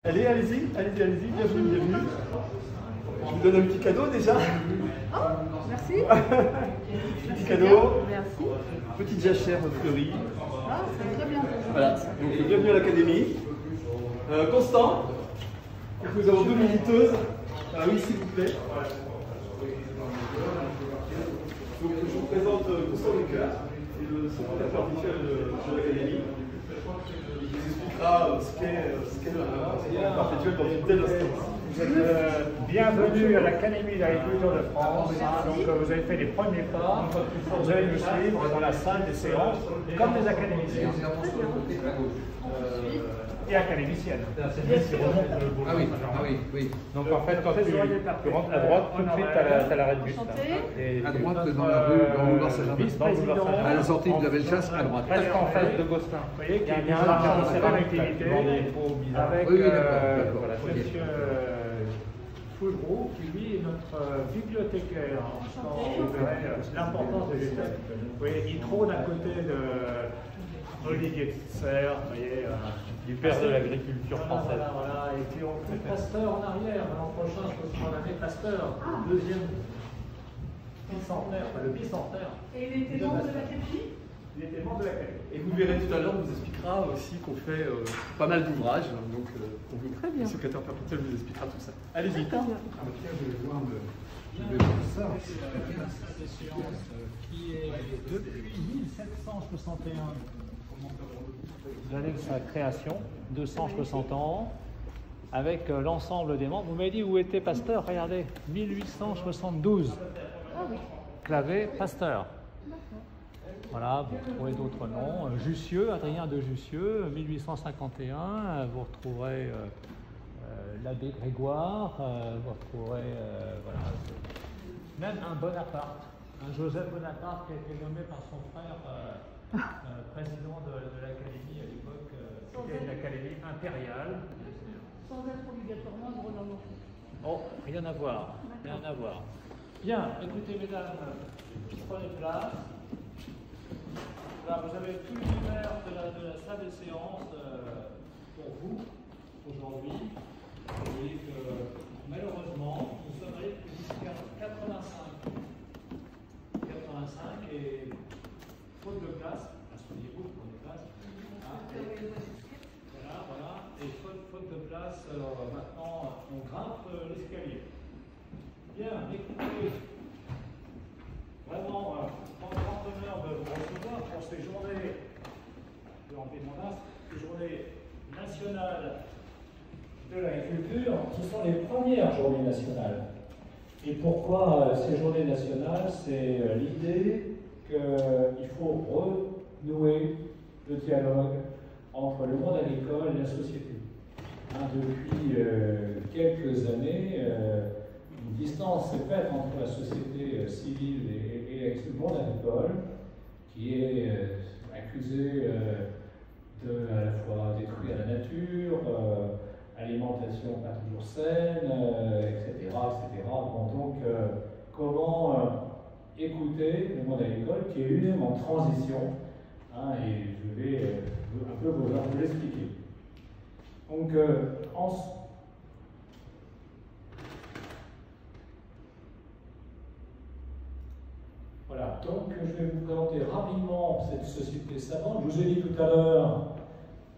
Allez, allez-y, allez-y, allez-y, bienvenue, bienvenue. Je vous donne un petit cadeau déjà. Oh, merci. Petit cadeau. Merci. Petite jachère fleurie. Ah, c'est très bien. Voilà, donc bienvenue à l'académie. Constant, donc, nous avons deux visiteuses. Ah oui, s'il vous plaît. Donc, je vous présente Constant Lecoeur, qui est le secrétaire perpétuel de l'académie. Il vous expliquera ce qu'est le secrétaire perpétuel dans une telle instance. Vous êtes bienvenue à l'Académie d'agriculture de France. Donc vous avez fait les premiers pas. Vous allez nous suivre dans la salle des séances comme des académiciens. Et académiciennes. Ah oui, oui. Donc en fait, quand tu rentres à droite, tout de suite, tu as l'arrêt de bus. À droite, dans la rue, dans le boulevard Saint-Germain. À la sortie de la Bellechasse, à droite. Presque en face de Gosselin. Vous voyez qu'il y a un marché de activité avec voilà, monsieur Foulbrou, qui lui est notre bibliothécaire. Vous verrez l'importance de l'UTEP. Vous voyez, il trône à côté de Olivier de Serre, vous voyez, du père de l'agriculture française. Voilà. Et puis on fait Pasteur en arrière. L'an prochain, je pense qu'on avait Pasteur, deuxième bicentenaire, enfin le bicentenaire. Et il était membre de l'Académie? Il était membre de l'Académie. Et vous verrez tout à l'heure, on vous expliquera aussi qu'on fait pas mal d'ouvrages. Donc, le secrétaire perpétuel vous expliquera tout ça. Allez-y. Je vais voir ça. Cette séance qui est depuis 1761. L'année de sa création, 260 ans, avec l'ensemble des membres. Vous m'avez dit où était Pasteur, regardez, 1872. Clavé Pasteur. Voilà, vous retrouvez d'autres noms. Jussieu, Adrien de Jussieu, 1851. Vous retrouverez l'abbé Grégoire. Vous retrouverez voilà, même un Bonaparte, un Joseph Bonaparte qui a été nommé par son frère président de l'Académie à l'époque, qui était une académie impériale. Sans être obligatoirement de Roland Morson. Oh, rien à voir, rien à voir. Bien, écoutez mesdames, prenez place. Là, vous avez tout l'univers de la salle des séances pour vous, aujourd'hui. Vous voyez que malheureusement, nous sommes allés jusqu'à 85. 85 et faute de place, asseyez-vous pour des places. Voilà. Et faute de place, maintenant, on grimpe l'escalier. Bien, écoutez. Vraiment, grand honneur de vous recevoir pour ces journées ces journées nationales de l'agriculture, qui sont les premières journées nationales. Et pourquoi ces journées nationales? C'est l'idée qu'il faut renouer le dialogue entre le monde agricole et la société. Depuis quelques années, une distance s'est faite entre la société civile et le monde agricole, qui est accusé de à la fois détruire la nature, alimentation pas toujours saine, etc. Bon, donc, comment écouter le monde agricole qui est lui-même en transition, et je vais un peu vous l'expliquer. Donc, voilà, donc je vais vous présenter rapidement cette société savante. Je vous ai dit tout à l'heure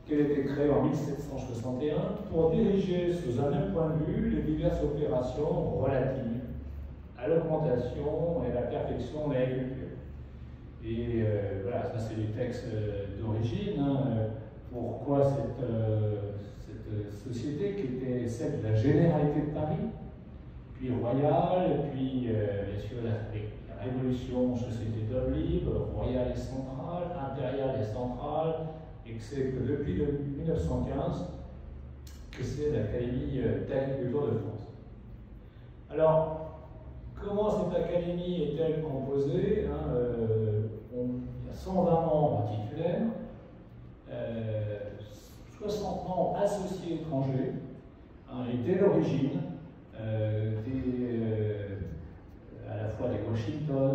qu'elle a été créée en 1761 pour diriger sous un même point de vue les diverses opérations relatives à l'augmentation et à la perfection de l'agriculture. Et voilà, ça c'est les textes d'origine. Pourquoi cette société qui était celle de la Généralité de Paris, puis royale, puis bien sûr la Révolution, société d'hommes libres, royale et centrale, impériale et centrale, et que c'est que depuis 1915 que c'est l'Académie d'agriculture de France. Alors, comment cette académie est-elle composée? Il y a 120 membres titulaires, 60 membres associés étrangers, et dès l'origine, à la fois des Washington,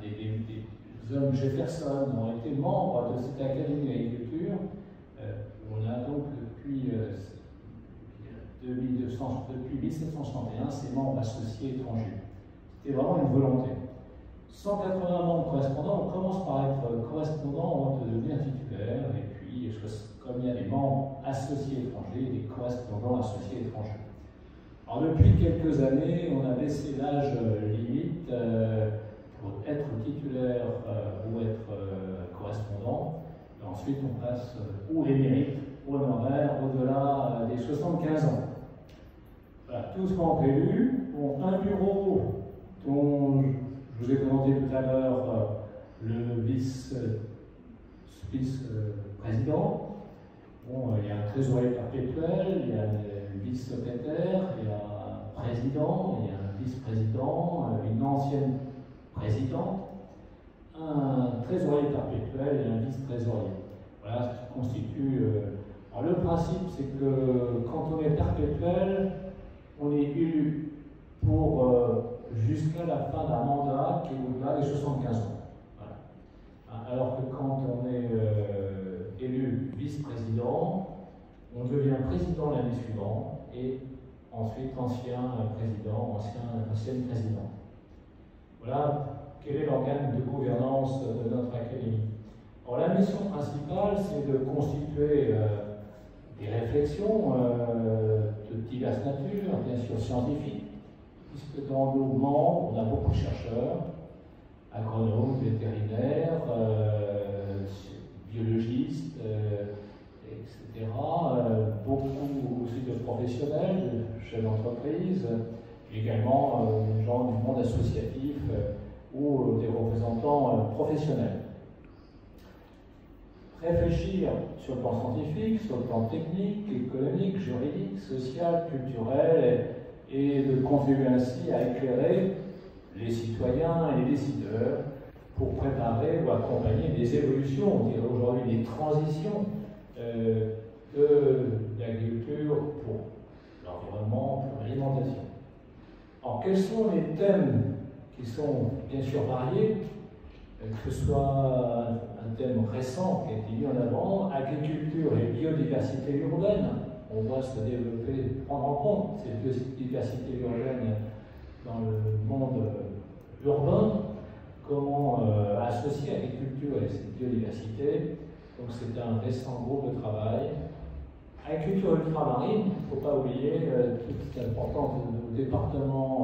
des hommes Jefferson ont été membres de cette académie d'agriculture. On a donc depuis 1761 ses membres associés étrangers. C'était vraiment une volonté. 180 membres correspondants, on commence par être correspondant avant de devenir titulaire, et puis, comme il y a des membres associés étrangers, des correspondants associés étrangers. Alors, depuis quelques années, on a baissé l'âge limite pour être titulaire ou être correspondant. Et ensuite, on passe ou émérite, ou honoraire, au-delà des 75 ans. Voilà, tous membres élus ont un bureau dont je vous ai présenté tout à l'heure le vice-président. Bon, il y a un trésorier perpétuel, il y a le vice-secrétaire, il y a un président, il y a un vice-président, une ancienne présidente, un trésorier perpétuel et un vice-trésorier. Voilà ce qui constitue. Alors le principe, c'est que quand on est perpétuel, on est élu pour jusqu'à la fin d'un mandat qui est au-delà des 75 ans. Voilà. Alors que quand on est élu vice-président, on devient président l'année suivante et ensuite ancien président, ancienne présidente. Voilà quel est l'organe de gouvernance de notre académie. Alors la mission principale, c'est de constituer des réflexions de diverses natures, bien sûr scientifiques, puisque dans nos membres, on a beaucoup de chercheurs, agronomes, vétérinaires, biologistes, etc. Beaucoup aussi de professionnels, de chefs d'entreprise, également des gens du monde associatif ou des représentants professionnels. Réfléchir sur le plan scientifique, sur le plan technique, économique, juridique, social, culturel, et de contribuer ainsi à éclairer les citoyens et les décideurs pour préparer ou accompagner des évolutions, on dirait aujourd'hui des transitions de l'agriculture pour l'environnement, pour l'alimentation. Alors, quels sont les thèmes qui sont bien sûr variés, que ce soit un thème récent qui a été mis en avant, agriculture et biodiversité urbaine, on voit se développer, prendre en compte cette biodiversité urbaine dans le monde urbain, comment associer agriculture et cette biodiversité. Donc c'est un récent groupe de travail. Agriculture ultramarine, il ne faut pas oublier toute l'importance de nos départements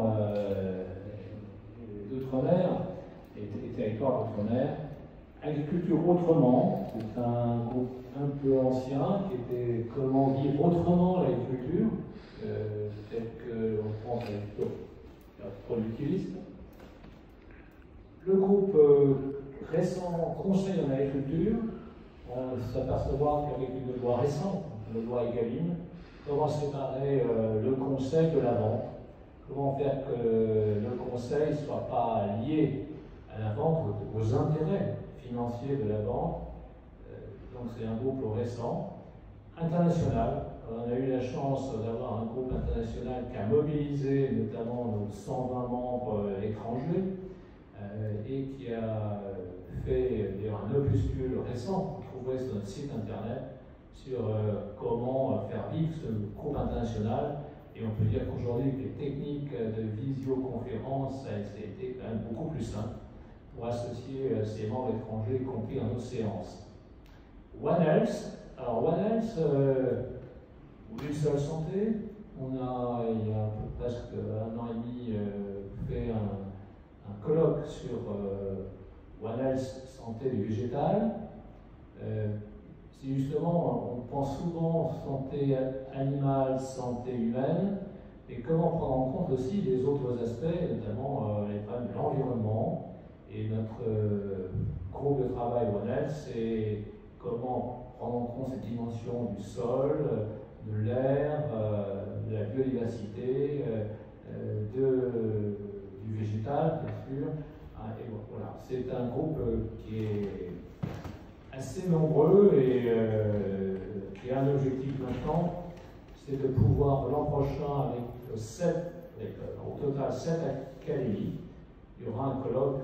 d'outre-mer et territoires d'outre-mer. Agriculture autrement, c'est un groupe un peu ancien qui était comment vivre autrement l'agriculture, telle qu'on pense à l'agriculture productiviste. Le groupe récent Conseil en agriculture, on s'apercevoir qu'avec une loi récente, la loi Egalim, comment séparer le conseil de la vente, comment faire que le conseil ne soit pas lié à la vente, aux intérêts financiers de la vente. Donc c'est un groupe récent, international. On a eu la chance d'avoir un groupe international qui a mobilisé notamment nos 120 membres étrangers et qui a fait un opuscule récent, vous trouverez sur notre site internet, sur comment faire vivre ce groupe international. Et on peut dire qu'aujourd'hui, les techniques de visioconférence, ça a été quand même beaucoup plus simple pour associer ces membres étrangers, y compris dans nos séances. One Health. Alors One Health, une seule santé. On a, il y a presque 1 an et demi, fait un colloque sur One Health, santé du végétal. C'est justement, on pense souvent santé animale, santé humaine, et comment prendre en compte aussi les autres aspects, notamment les problèmes de l'environnement. Et notre groupe de travail One Health, c'est comment prendre en compte cette dimension du sol, de l'air, de la biodiversité, du végétal, bien sûr. Et voilà, c'est un groupe qui est assez nombreux et qui a un objectif maintenant, c'est de pouvoir l'an prochain, avec au total 7 académies, il y aura un colloque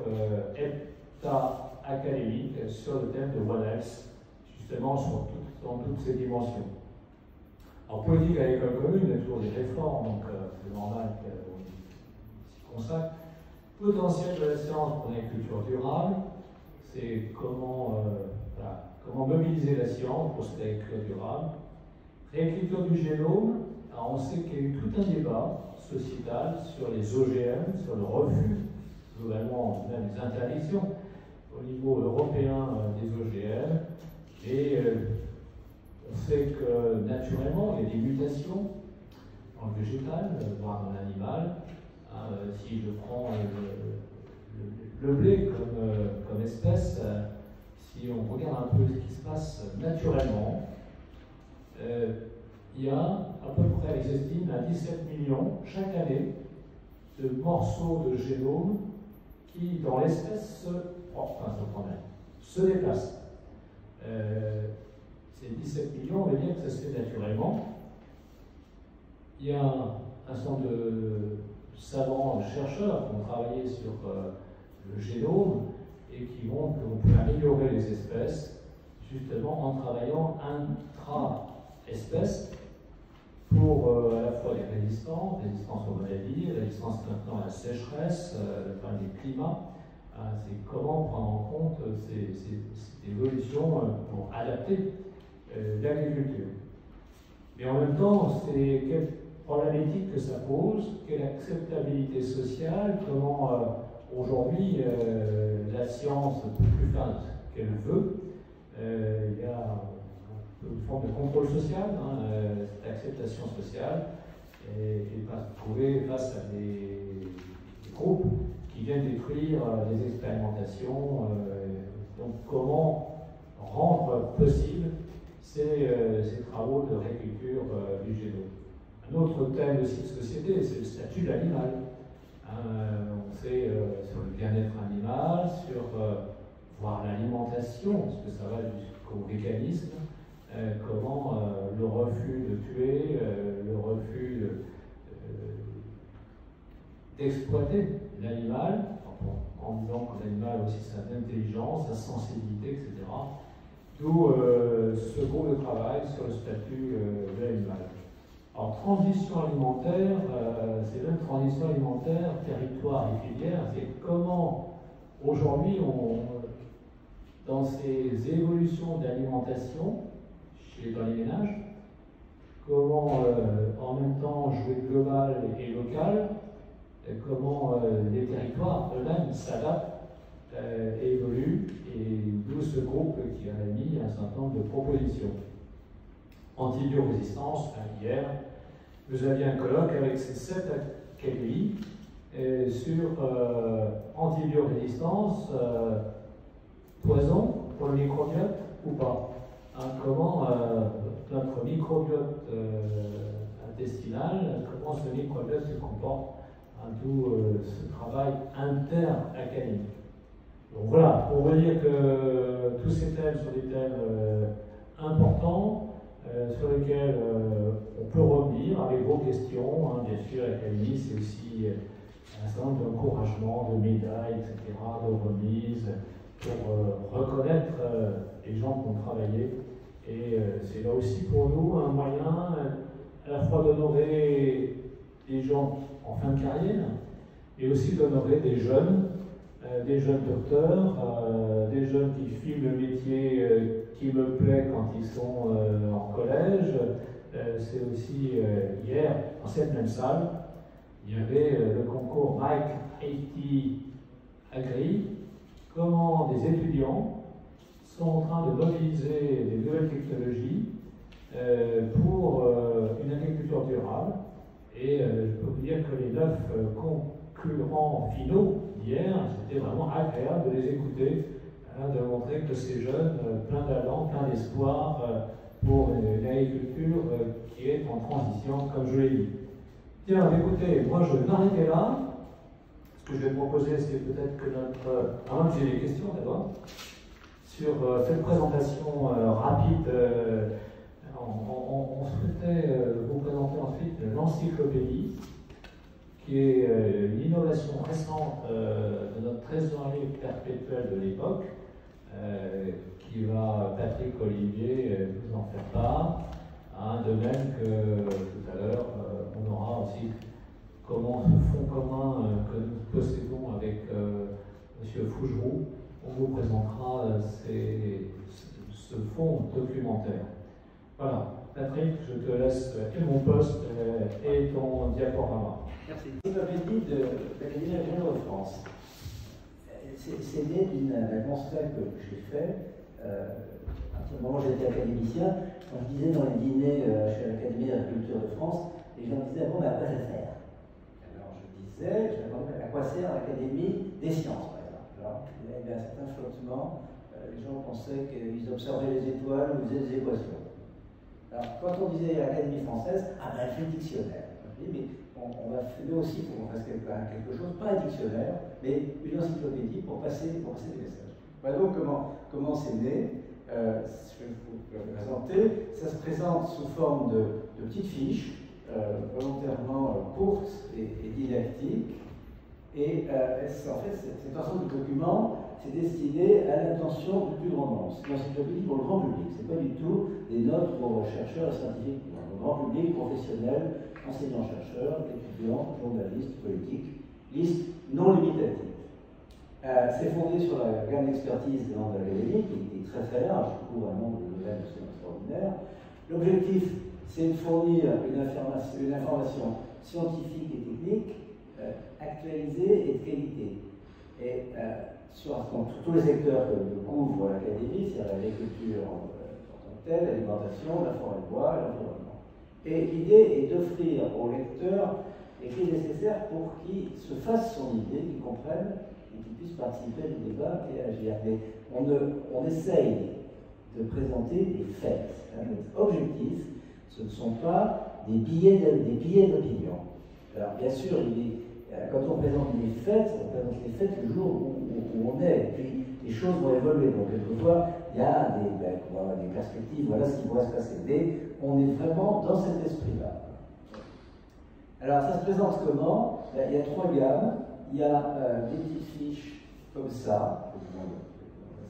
hepta académique sur le thème de One Health, justement dans toutes ces dimensions. En politique agricole commune, il y a toujours des réformes, donc c'est normal qu'on s'y consacre. Potentiel de la science pour une agriculture durable, c'est comment mobiliser la science pour cette agriculture durable. Réécriture du génome, alors on sait qu'il y a eu tout un débat sociétal sur les OGM, sur le refus, globalement même les interdictions au niveau européen des OGM. Et on sait que naturellement, il y a des mutations dans le végétal, voire dans l'animal. Si je prends le blé comme espèce, si on regarde un peu ce qui se passe naturellement, il y a à peu près, ils estiment, à 17 millions chaque année de morceaux de génome qui, dans l'espèce, se déplacent. Ces 17 millions, on veut dire que ça se fait naturellement. Il y a un certain nombre de savants chercheurs qui ont travaillé sur le génome et qui montrent qu'on peut améliorer les espèces justement en travaillant intra-espèces pour à la fois les résistances aux maladies, résistance maintenant à la sécheresse, des climats. C'est comment prendre en compte ces évolutions pour adapter l'agriculture. Mais en même temps, c'est quelle problématique que ça pose, quelle acceptabilité sociale, comment aujourd'hui la science ne peut plus faire ce qu'elle veut. Il y a une forme de contrôle social, cette acceptation sociale, et pas se trouver face à des groupes qui viennent détruire les expérimentations. Donc comment rendre possible ces travaux de réécriture du génome. Un autre thème aussi de société, c'est le statut de l'animal. On sait sur le bien-être animal, sur voir l'alimentation, parce que ça va jusqu'au véganisme, comment le refus de tuer, le refus d'exploiter l'animal, en disant que l'animal a aussi sa intelligence, sa sensibilité, etc. D'où ce groupe de travail sur le statut de l'animal. Alors, transition alimentaire, c'est même transition alimentaire, territoire et filière, c'est comment aujourd'hui, dans ces évolutions d'alimentation dans les ménages, comment en même temps jouer global et local, comment les territoires eux-mêmes s'adaptent et évoluent, et d'où ce groupe qui a mis un certain nombre de propositions. Antibiorésistance, hier, vous aviez un colloque avec ces 7 académies sur antibiorésistance, poison pour le microbiote ou pas. Comment notre microbiote intestinal, comment ce microbiote se comporte, tout ce travail inter-académique. Donc voilà, pour vous dire que tous ces thèmes sont des thèmes importants, sur lesquels on peut revenir avec vos questions. Bien sûr, l'académie, c'est aussi un certain nombre d'encouragements, de médailles, etc., de remises, pour reconnaître les gens qui ont travaillé. Et c'est là aussi pour nous un moyen à la fois d'honorer des gens en fin de carrière, et aussi d'honorer des jeunes docteurs, des jeunes qui filment le métier qui me plaît quand ils sont en collège. C'est aussi hier, dans cette même salle, il y avait le concours Mike IT Agri, comment des étudiants sont en train de mobiliser des nouvelles technologies pour une agriculture durable. Et je peux vous dire que les 9 concurrents finaux d'hier, c'était vraiment agréable de les écouter, de montrer que ces jeunes, plein d'allant, plein d'espoir pour une agriculture qui est en transition, comme je l'ai dit. Tiens, écoutez, moi je vais m'arrêter là. Ce que je vais proposer, c'est peut-être que avant que j'ai des questions d'abord, sur cette présentation rapide, on souhaitait vous présenter ensuite l'encyclopédie, qui est l'innovation récente de notre trésorier perpétuel de l'époque, qui va, Patrick Olivier, vous en faire part. Hein, de même que tout à l'heure, on aura aussi ce fonds commun que nous possédons avec M. Fougeroux. On vous présentera ce fonds documentaire. Voilà. Patrick, je te laisse et mon poste et ton diaporama. Merci. L'encyclopédie de l'Académie régionale de France. C'est né d'un constat que j'ai fait. À partir du moment où j'étais académicien, quand je disais dans les dîners chez l'Académie d'agriculture de France, les gens disaient bon, mais à quoi ça sert? Alors je disais, à quoi sert l'Académie des sciences, par exemple? Alors, il y avait un certain flottement. Les gens pensaient qu'ils observaient les étoiles ou faisaient des équations. Alors, quand on disait l'Académie française, ah ben, elle fait le dictionnaire. Mais on va faire aussi pour qu'on fasse quelque chose, pas un dictionnaire, mais une encyclopédie pour passer des messages. Voilà donc comment c'est né. Je vais vous le présenter. Ça se présente sous forme de petites fiches, volontairement courtes et didactiques. Et en fait, cet ensemble de documents, c'est destiné à l'intention du plus grand nombre. C'est une encyclopédie pour le grand public. Ce n'est pas du tout des notes pour chercheurs et scientifiques. Pour le grand public, professionnels, enseignants-chercheurs, étudiants, journalistes, politiques, liste non limitative. C'est fondé sur la gamme d'expertise des membres de l'Académie, qui est très très large, qui couvre un nombre de domaines extraordinaires. L'objectif, c'est de fournir une information scientifique et technique actualisée et de qualité. Et sur tous les secteurs que couvre l'Académie, c'est-à-dire l'agriculture en tant que telle, l'alimentation, la forêt de bois, l'environnement. Et l'idée est d'offrir aux lecteurs les clés nécessaires pour qu'ils se fassent son idée, qu'ils comprennent et qu'ils puissent participer au débat et agir. Mais on essaye de présenter des faits. Hein. Notre objectif, ce ne sont pas des billets d'opinion. Alors bien sûr, quand on présente les faits, on présente les faits le jour où on est. Et puis les choses vont évoluer. Donc quelquefois, il y a des perspectives, voilà ce qui pourrait se passer. Mais on est vraiment dans cet esprit-là. Alors ça se présente comment? Il y a trois gammes. Il y a des petites fiches comme ça,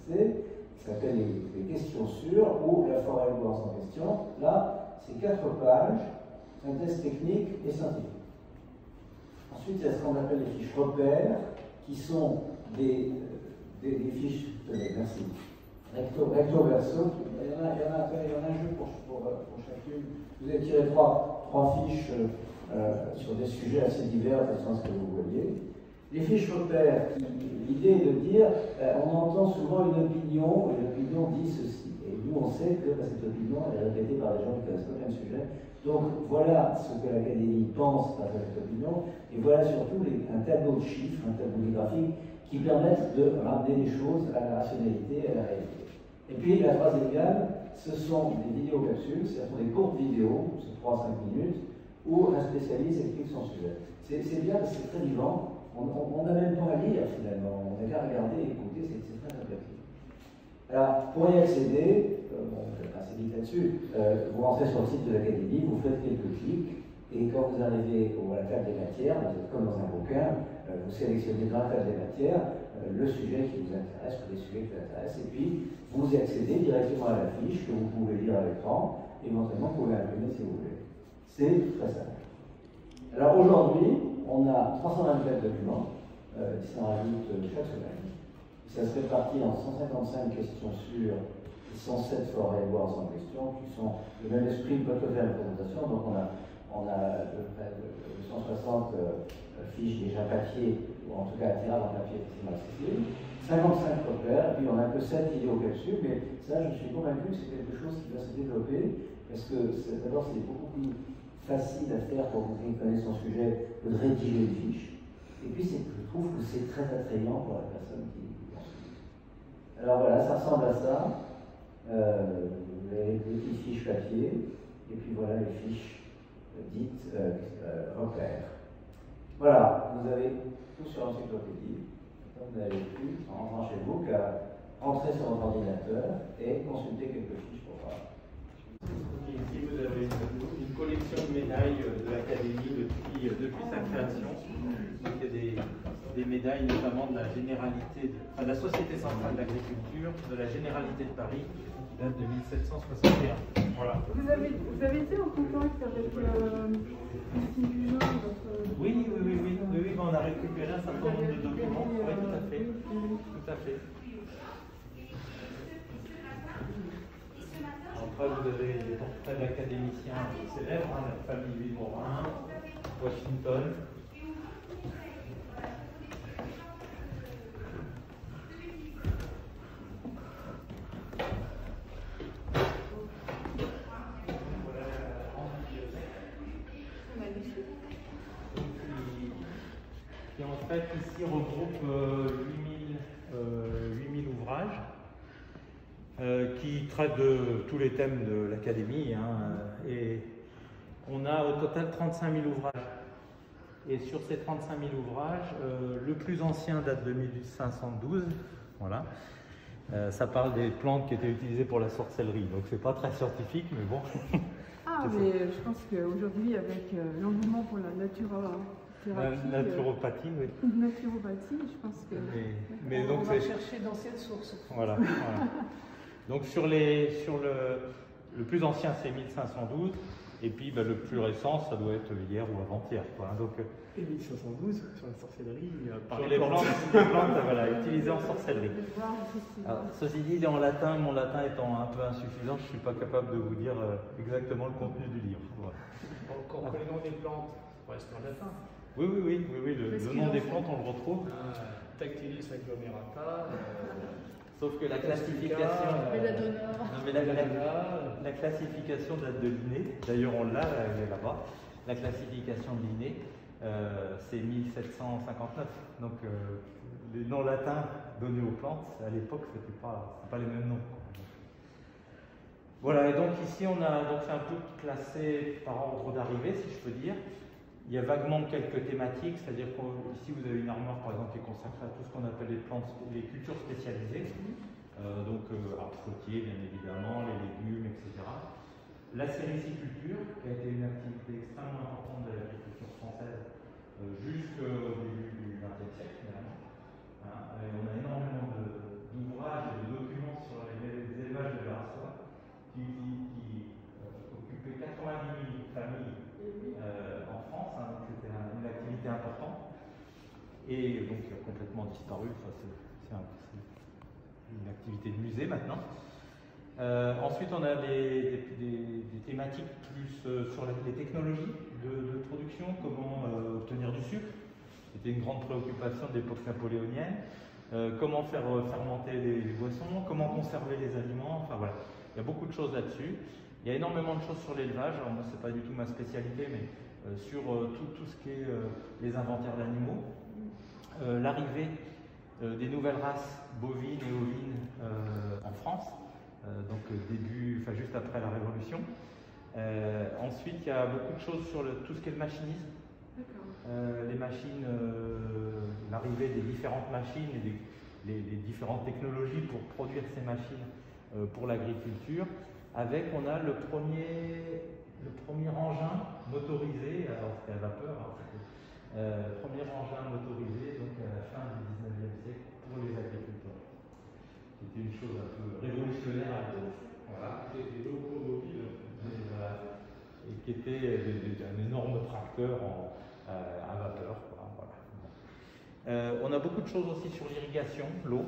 qui s'appellent les questions sûres, ou la forêt de bois en question. Là, c'est 4 pages, un test technique et scientifique. Ensuite, il y a ce qu'on appelle les fiches repères, qui sont des fiches, merci, recto verso. Il y en a un jeu pour chacune. Vous avez tiré trois fiches sur des sujets assez divers, de ce que vous voyez. Les fiches repères, l'idée est de dire, on entend souvent une opinion, et l'opinion dit ceci. Et nous, on sait que cette opinion, elle est répétée par des gens qui connaissent pas bien le sujet. Donc voilà ce que l'Académie pense par cette opinion, et voilà surtout un tableau de chiffres, un tableau graphique qui permettent de ramener les choses à la rationalité, à la réalité. Et puis la troisième gamme, ce sont des vidéocapsules, ce sont des courtes vidéos, c'est 3 à 5 minutes, où un spécialiste explique son sujet. C'est bien parce que c'est très vivant, on n'a même pas à lire finalement, on n'a qu'à regarder et écouter, c'est très attractif. Alors pour y accéder, je vais passer vite là-dessus, vous rentrez sur le site de l'Académie, vous faites quelques clics, et quand vous arrivez à la table des matières, vous êtes comme dans un bouquin, vous sélectionnez dans la table des matières le sujet qui vous intéresse, ou les sujets qui vous intéressent, et puis vous y accédez directement à la fiche que vous pouvez lire à l'écran, éventuellement vous pouvez imprimer si vous voulez. C'est très simple. Alors aujourd'hui, on a 324 documents qui s'en rajoutent chaque semaine. Ça se répartit en 155 questions sur 107 forêts et bois en question, qui sont le même esprit que peut faire la présentation. Donc on a 160 fiches déjà papier, ou en tout cas à tirage en papier facilement accessible, 55 repères, et puis on n'a que 7 vidéocapsules, mais ça je suis convaincu que c'est quelque chose qui va se développer, parce que d'abord c'est beaucoup plus facile à faire pour quelqu'un qui connaît son sujet que de rédiger une fiche, et puis je trouve que c'est très attrayant pour la personne qui consulte. Alors voilà, ça ressemble à ça, les petites fiches papier, et puis voilà les fiches dites repères. Voilà, vous avez tout sur l'encyclopédie. Vous n'avez plus, en rentrant chez vous, qu'à entrer sur votre ordinateur et consulter quelques fiches pour voir. Ici, vous avez une collection de médailles de l'Académie depuis sa création. Donc, il y a des médailles notamment de la Généralité, de la Société centrale d'agriculture, de la Généralité de Paris, qui date de 1761. Voilà. Vous avez été en contact avec Christine Dujon, votre... Oui, on a récupéré un certain nombre de documents. Oui, tout à fait. Tout à fait. Après, vous avez des portraits d'académiciens célèbres, hein, la famille Vilmorin, Washington. Qui en fait ici regroupe 8000 ouvrages qui traitent de tous les thèmes de l'académie. Et on a au total 35 000 ouvrages. Et sur ces 35 000 ouvrages, le plus ancien date de 1512. Voilà. Ça parle des plantes qui étaient utilisées pour la sorcellerie. Donc c'est pas très scientifique, mais bon. Ah, mais je pense qu'aujourd'hui, avec l'engouement pour la naturopathie, oui. Naturopathie, je pense que mais on donc va chercher d'anciennes sources. Voilà. Donc sur le plus ancien, c'est 1512, et puis le plus récent, ça doit être hier ou avant-hier. Donc, et 1512, sur la sorcellerie, sur les plantes voilà, utilisées en sorcellerie. Alors, ceci dit, en latin, mon latin étant un peu insuffisant, je ne suis pas capable de vous dire exactement le contenu du livre. Voilà. Quand le nom des plantes, ça reste en latin. Oui, le nom des plantes, on le retrouve. Dactylis aglomerata. Sauf que la classification. La classification date de Linné. D'ailleurs, on l'a, elle est là-bas. La classification de Linné, c'est 1759. Donc, les noms latins donnés aux plantes, à l'époque, c'était pas les mêmes noms. Voilà, et donc ici, on a c'est un peu classé par ordre d'arrivée, si je peux dire. Il y a vaguement quelques thématiques, c'est-à-dire qu'ici vous avez une armoire par exemple qui est consacrée à tout ce qu'on appelle les plantes, les cultures spécialisées, donc arbres fruitiers bien évidemment, les légumes, etc. La sériciculture, qui a été une activité extrêmement importante de l'agriculture française jusqu'au début du XXe siècle finalement. On a énormément d'ouvrages et de documents sur les élevages de la soie qui occupaient 90 000 familles en France, donc c'était une activité importante et donc qui a complètement disparu. C'est une activité de musée maintenant. Ensuite, on a des thématiques plus sur les technologies de production, comment obtenir du sucre. C'était une grande préoccupation de l'époque napoléonienne. Comment faire fermenter les boissons, comment conserver les aliments, enfin voilà. Il y a beaucoup de choses là-dessus. Il y a énormément de choses sur l'élevage. Alors moi, c'est pas du tout ma spécialité, mais sur tout ce qui est les inventaires d'animaux, l'arrivée des nouvelles races bovines et ovines en France, donc juste après la Révolution. Ensuite, il y a beaucoup de choses sur tout ce qui est le machinisme. Les machines, l'arrivée des différentes machines et les différentes technologies pour produire ces machines pour l'agriculture. On a le premier engin motorisé, alors c'était à vapeur, premier engin motorisé donc à la fin du 19e siècle pour les agriculteurs. C'était une chose un peu révolutionnaire à l'époque. Voilà. Des locomobiles. Et qui était un énorme tracteur à vapeur. Voilà. On a beaucoup de choses aussi sur l'irrigation, l'eau.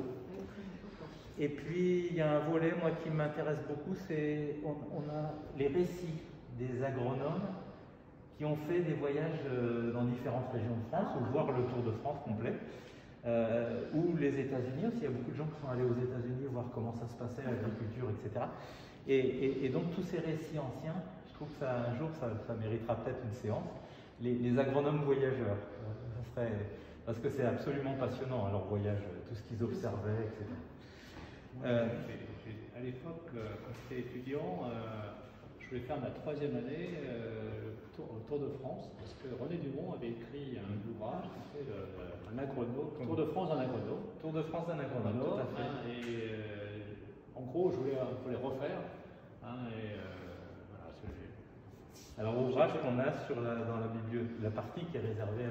Et puis il y a un volet, moi, qui m'intéresse beaucoup, c'est on a les récits des agronomes qui ont fait des voyages dans différentes régions de France, ou voire le Tour de France complet, ou les États-Unis aussi. Il y a beaucoup de gens qui sont allés aux États-Unis voir comment ça se passait, l'agriculture, etc. Et donc tous ces récits anciens, je trouve que un jour ça méritera peut-être une séance. Les agronomes voyageurs, parce que c'est absolument passionnant leur voyage, tout ce qu'ils observaient, etc. À l'époque, quand j'étais étudiant, je voulais faire ma 3e année Tour de France, parce que René Dumont avait écrit un ouvrage qui fait un agronome, Tour de France d'un agronome. Tour de France d'un agronome, tout à fait. Et en gros, je voulais un peu les refaire. Voilà, alors, ouvrage qu'on a dans la partie qui est réservée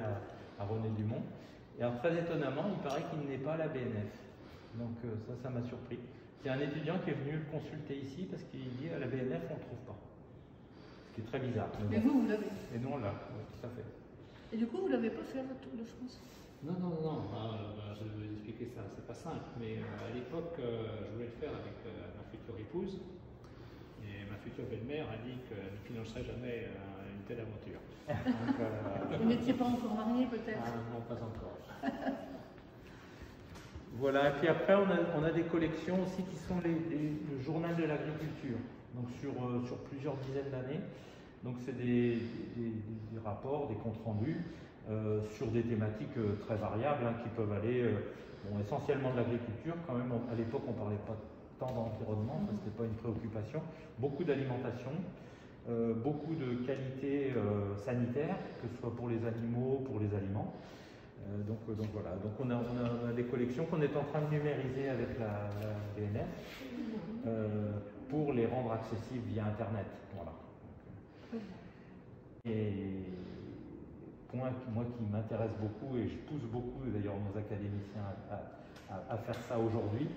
à René Dumont. Et alors, très étonnamment, il paraît qu'il n'est pas à la BNF. Donc ça m'a surpris. Il y a un étudiant qui est venu le consulter ici parce qu'il dit à la BNF on ne trouve pas. Ce qui est très bizarre. Mais vous l'avez. Et nous, on l'a, oui, tout à fait. Et du coup, vous l'avez pas fait à votre tour de France? Non, je vais vous expliquer ça, c'est pas simple, mais à l'époque, je voulais le faire avec ma future épouse, et ma future belle-mère a dit qu'elle ne financerait jamais une telle aventure. Donc, Vous n'étiez pas encore marié peut-être? non, pas encore. Voilà, et puis après, on a des collections aussi qui sont le journal de l'agriculture, donc sur plusieurs dizaines d'années. Donc c'est des rapports, des comptes rendus sur des thématiques très variables qui peuvent aller essentiellement de l'agriculture. Quand même, à l'époque, on ne parlait pas tant d'environnement, ce n'était pas une préoccupation. Beaucoup d'alimentation, beaucoup de qualité sanitaire, que ce soit pour les animaux, pour les aliments. Donc voilà, donc on a des collections qu'on est en train de numériser avec la BNF pour les rendre accessibles via Internet. Voilà. Et point moi qui m'intéresse beaucoup et je pousse beaucoup d'ailleurs nos académiciens à faire ça aujourd'hui,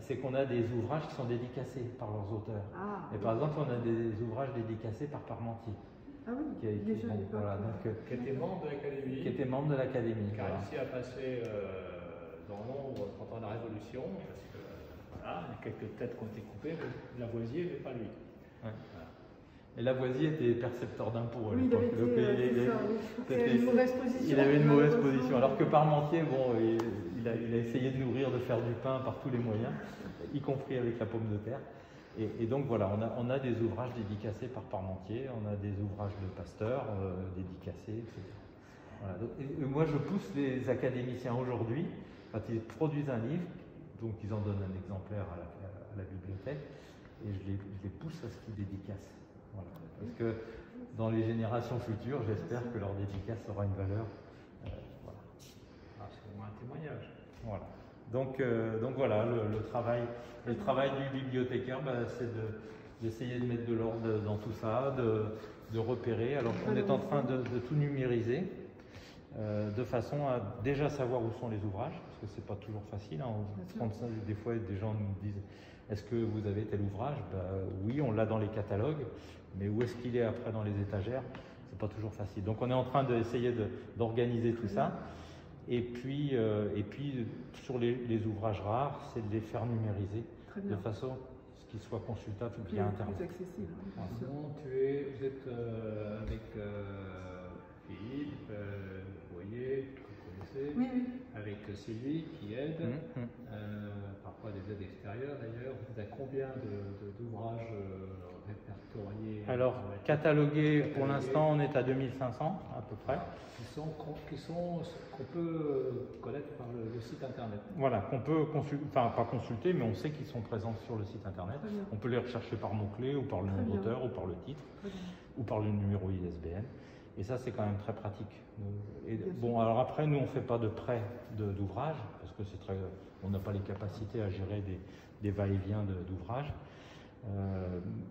c'est qu'on a des ouvrages qui sont dédicacés par leurs auteurs. Et par exemple, on a des ouvrages dédicacés par Parmentier. Ah oui, déjà à l'époque. Voilà, Qui était membre de l'Académie. Qui était membre de l'Académie. Qui a réussi à passer dans l'ombre pendant la Révolution, parce que voilà, il y a quelques têtes qui ont été coupées, mais Lavoisier, mais pas lui. Ouais. Voilà. Et Lavoisier était percepteur d'impôts à Oui, l'époque. il avait une mauvaise position. Il avait une mauvaise position, alors que Parmentier, bon, il a essayé de nourrir, de faire du pain par tous les moyens, y compris avec la pomme de terre. Et donc voilà, on a des ouvrages dédicacés par Parmentier, on a des ouvrages de Pasteur dédicacés, etc. Voilà. Donc, et moi je pousse les académiciens aujourd'hui, quand ils produisent un livre, donc ils en donnent un exemplaire à la bibliothèque, et je les pousse à ce qu'ils dédicacent. Voilà. Parce que dans les générations futures, j'espère que leur dédicace aura une valeur. Voilà. C'est au moins un témoignage. Voilà. Donc voilà, le travail du bibliothécaire, c'est d'essayer de mettre de l'ordre dans tout ça, de repérer. Alors on est en train de tout numériser, de façon à déjà savoir où sont les ouvrages, parce que c'est pas toujours facile. Des fois, des gens nous disent, est-ce que vous avez tel ouvrage? Oui, on l'a dans les catalogues, mais où est-ce qu'il est après dans les étagères? C'est pas toujours facile. Donc on est en train d'essayer d'organiser tout ça. Et puis sur les ouvrages rares, c'est de les faire numériser de façon à ce qu'ils soient consultables via Internet. Plus accessible. Bon, vous êtes avec Philippe, vous voyez, que vous connaissez, oui. avec Sylvie qui aide, parfois des aides extérieures d'ailleurs. Vous êtes à combien d'ouvrages répertoriés? Alors, catalogués, pour l'instant, on est à 2500 à peu près. Qu'on peut connaître par le site internet. Voilà, qu'on peut consulter, enfin pas consulter, mais on sait qu'ils sont présents sur le site internet. On peut les rechercher par mots-clés, ou par le nom d'auteur, ou par le titre, ou par le numéro ISBN. Et ça, c'est quand même très pratique. Et bon, alors après, nous, on ne fait pas de prêt d'ouvrage, parce que on n'a pas les capacités à gérer des va-et-vient d'ouvrages.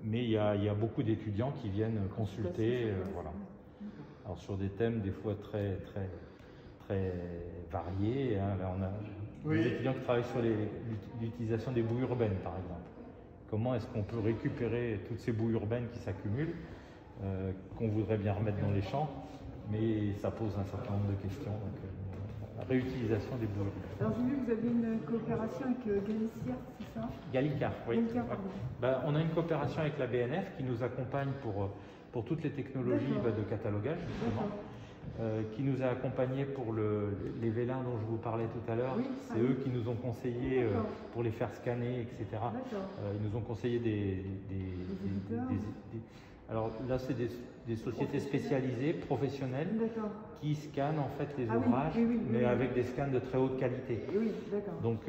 Mais il y a beaucoup d'étudiants qui viennent consulter, voilà. Alors sur des thèmes des fois très variés. Hein. Là, on a des étudiants qui travaillent sur l'utilisation des boues urbaines, par exemple. Comment est-ce qu'on peut récupérer toutes ces boues urbaines qui s'accumulent, qu'on voudrait bien remettre dans les champs, mais ça pose un certain nombre de questions. Donc, la réutilisation des boues urbaines. Alors j'ai vu que vous aviez une coopération avec Galiciar, c'est ça? Gallicar, oui. Gallicar, pardon. On a une coopération avec la BNF qui nous accompagne pour toutes les technologies de catalogage, justement, qui nous a accompagnés pour les vélins dont je vous parlais tout à l'heure. C'est eux qui nous ont conseillé pour les faire scanner, etc. Ils nous ont conseillé alors là, c'est des sociétés spécialisées, professionnelles, qui scannent en fait les ouvrages, mais avec des scans de très haute qualité. Donc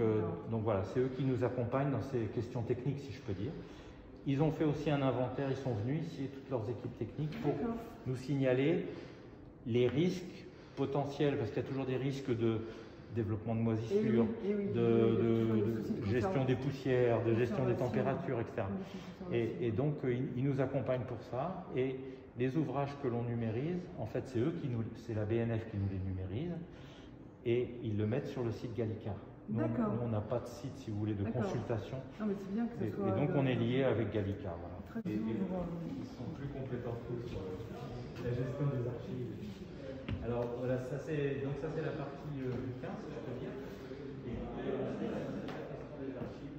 voilà, c'est eux qui nous accompagnent dans ces questions techniques, si je peux dire. Ils ont fait aussi un inventaire, ils sont venus ici, toutes leurs équipes techniques, pour nous signaler les risques potentiels, parce qu'il y a toujours des risques de développement de moisissures, de gestion des poussières, de gestion des températures, etc. Et donc, ils nous accompagnent pour ça. Et les ouvrages que l'on numérise, en fait, c'est la BNF qui nous les numérise, et ils le mettent sur le site Gallicar. Nous, on n'a pas de site, si vous voulez, de consultation. Non, mais c'est bien que ça soit et donc, on est lié avec Gallicar. Voilà. Ils sont plus compétents que nous sur la gestion des archives. Alors voilà, ça c'est la partie bouquin, si je peux dire. Et la question des archives.